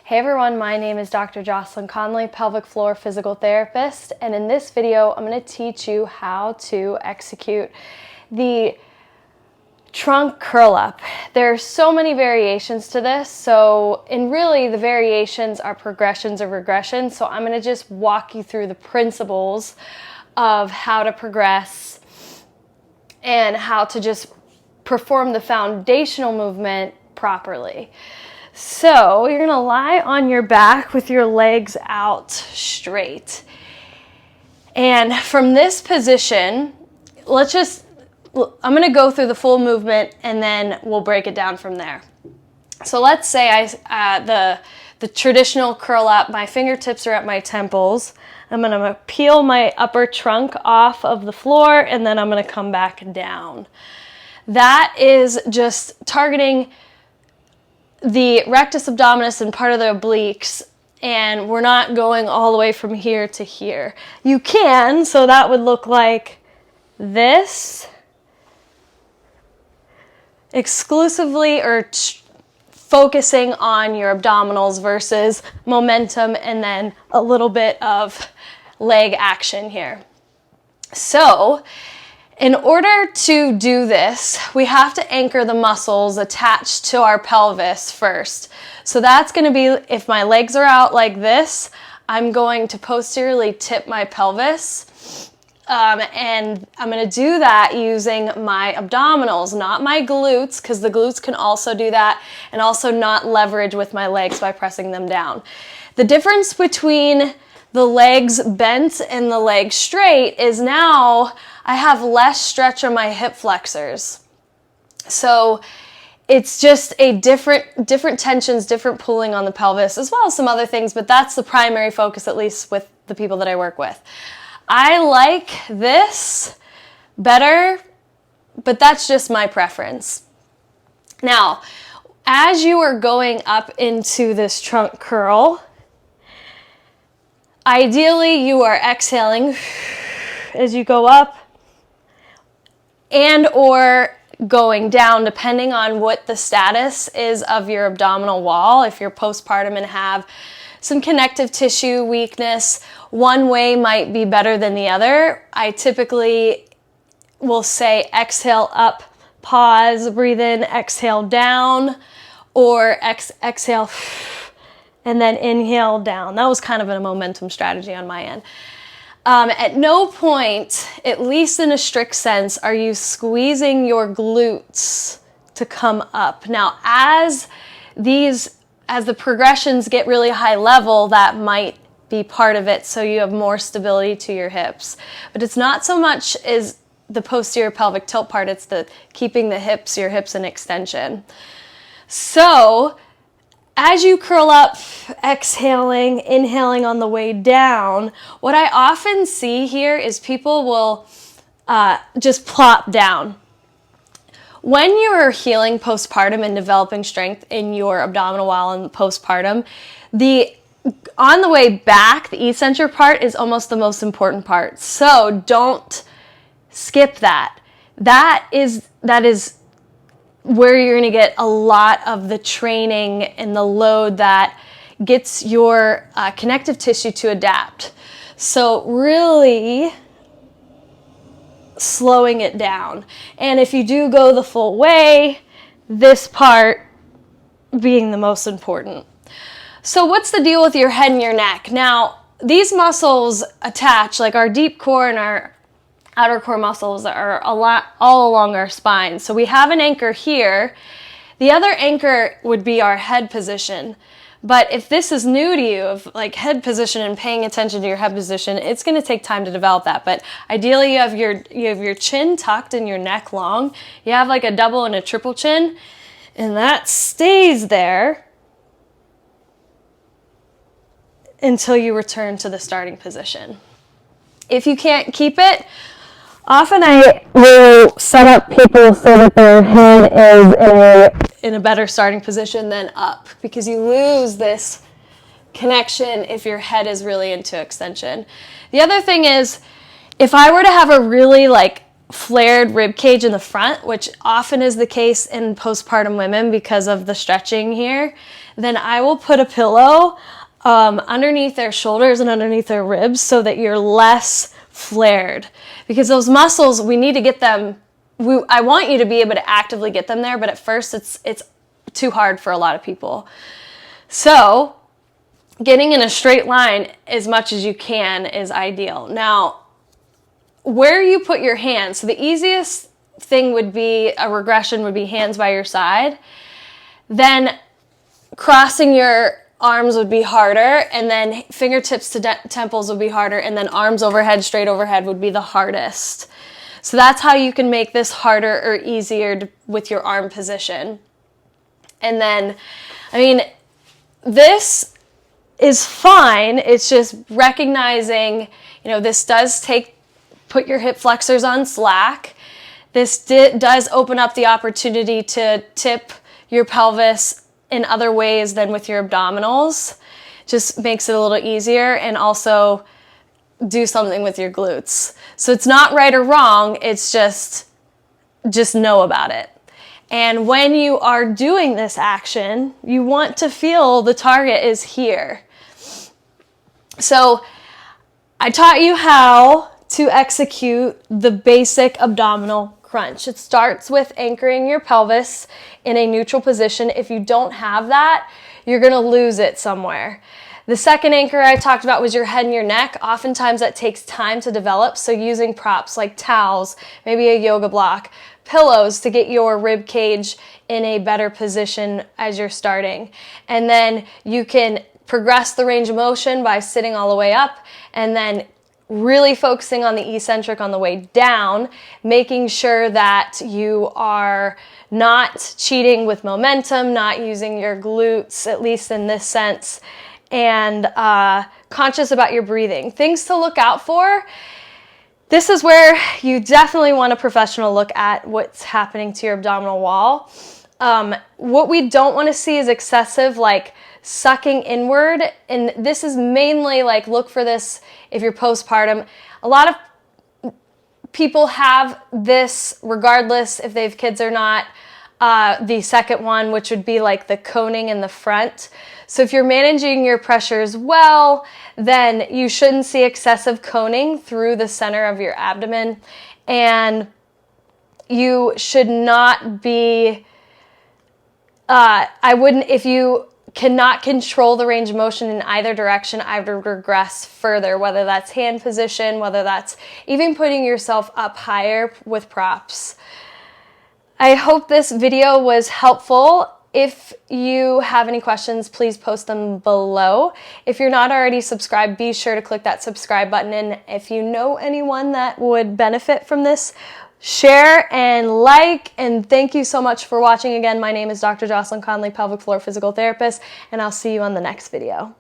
Hey everyone, my name is Dr. Jocelyn Conley, pelvic floor physical therapist, and in this video I'm going to teach you how to execute the trunk curl up. There are so many variations to this, and really the variations are progressions of regression, so I'm going to just walk you through the principles of how to progress and how to just perform the foundational movement properly. So you're going to lie on your back with your legs out straight. And from this position, I'm going to go through the full movement and then we'll break it down from there. So let's say the traditional curl up, my fingertips are at my temples. I'm going to peel my upper trunk off of the floor and then I'm going to come back down. That is just targeting the rectus abdominis and part of the obliques, and we're not going all the way from here to here. You can, so that would look like this, exclusively or focusing on your abdominals versus momentum and then a little bit of leg action here. So in order to do this, we have to anchor the muscles attached to our pelvis first. So that's going to be, if my legs are out like this, I'm going to posteriorly tip my pelvis. And I'm going to do that using my abdominals, not my glutes, because the glutes can also do that, and also not leverage with my legs by pressing them down. The difference between the legs bent and the legs straight is now I have less stretch on my hip flexors. So it's just a different tensions, different pulling on the pelvis, as well as some other things, but that's the primary focus, at least with the people that I work with. I like this better, but that's just my preference. Now, as you are going up into this trunk curl, ideally you are exhaling as you go up and or going down, depending on what the status is of your abdominal wall. If you're postpartum and have some connective tissue weakness, one way might be better than the other. I typically will say exhale up, pause, breathe in, exhale down, or exhale and then inhale down. That was kind of a momentum strategy on my end. At no point, at least in a strict sense, are you squeezing your glutes to come up. Now, as the progressions get really high level, that might be part of it, so you have more stability to your hips. But it's not so much as the posterior pelvic tilt part, it's the keeping your hips in extension. So as you curl up, exhaling, inhaling on the way down, what I often see here is people will just plop down. When you're healing postpartum and developing strength in your abdominal wall and postpartum, on the way back, the eccentric part is almost the most important part. So don't skip that. That is where you're going to get a lot of the training and the load that gets your connective tissue to adapt. So really slowing it down. And if you do go the full way, this part being the most important. So what's the deal with your head and your neck? Now, these muscles attach, like our deep core and our outer core muscles, are all along our spine. So we have an anchor here. The other anchor would be our head position. But if this is new to you, of like head position and paying attention to your head position, it's going to take time to develop that. But ideally, you have your chin tucked and your neck long. You have like a double and a triple chin, and that stays there until you return to the starting position. If you can't keep it, often I will set up people so that their head is in a better starting position than up, because you lose this connection if your head is really into extension. The other thing is, if I were to have a really flared rib cage in the front, which often is the case in postpartum women because of the stretching here, then I will put a pillow underneath their shoulders and underneath their ribs so that you're less flared, because those muscles, we need to get them. I want you to be able to actively get them there, but at first it's too hard for a lot of people. So getting in a straight line as much as you can is ideal. Now, where you put your hands, so the easiest thing would be, a regression would be hands by your side. Then crossing your arms would be harder, and then fingertips to temples would be harder, and then arms overhead, straight overhead would be the hardest. So that's how you can make this harder or easier with your arm position. And then, I mean, this is fine. It's just recognizing, this does put your hip flexors on slack. This does open up the opportunity to tip your pelvis in other ways than with your abdominals. Just makes it a little easier, and also do something with your glutes. So it's not right or wrong, it's just know about it. And when you are doing this action, you want to feel the target is here. So I taught you how to execute the basic abdominal crunch. It starts with anchoring your pelvis in a neutral position. If you don't have that, you're gonna lose it somewhere. The second anchor I talked about was your head and your neck. Oftentimes that takes time to develop, so using props like towels, maybe a yoga block, pillows to get your rib cage in a better position as you're starting. And then you can progress the range of motion by sitting all the way up, and then really focusing on the eccentric on the way down, making sure that you are not cheating with momentum, not using your glutes, at least in this sense, and conscious about your breathing. Things to look out for. This is where you definitely want a professional look at what's happening to your abdominal wall. What we don't want to see is excessive, like, sucking inward, and this is mainly, like, look for this if you're postpartum. A lot of people have this regardless if they have kids or not. The second one, which would be like the coning in the front. So if you're managing your pressures well, then you shouldn't see excessive coning through the center of your abdomen, and you should not be, if you cannot control the range of motion in either direction, I would regress further, whether that's hand position, whether that's even putting yourself up higher with props. I hope this video was helpful. If you have any questions, please post them below. If you're not already subscribed, be sure to click that subscribe button. And if you know anyone that would benefit from this, share and like. And thank you so much for watching. Again, my name is Dr. Jocelyn Conley, pelvic floor physical therapist, and I'll see you on the next video.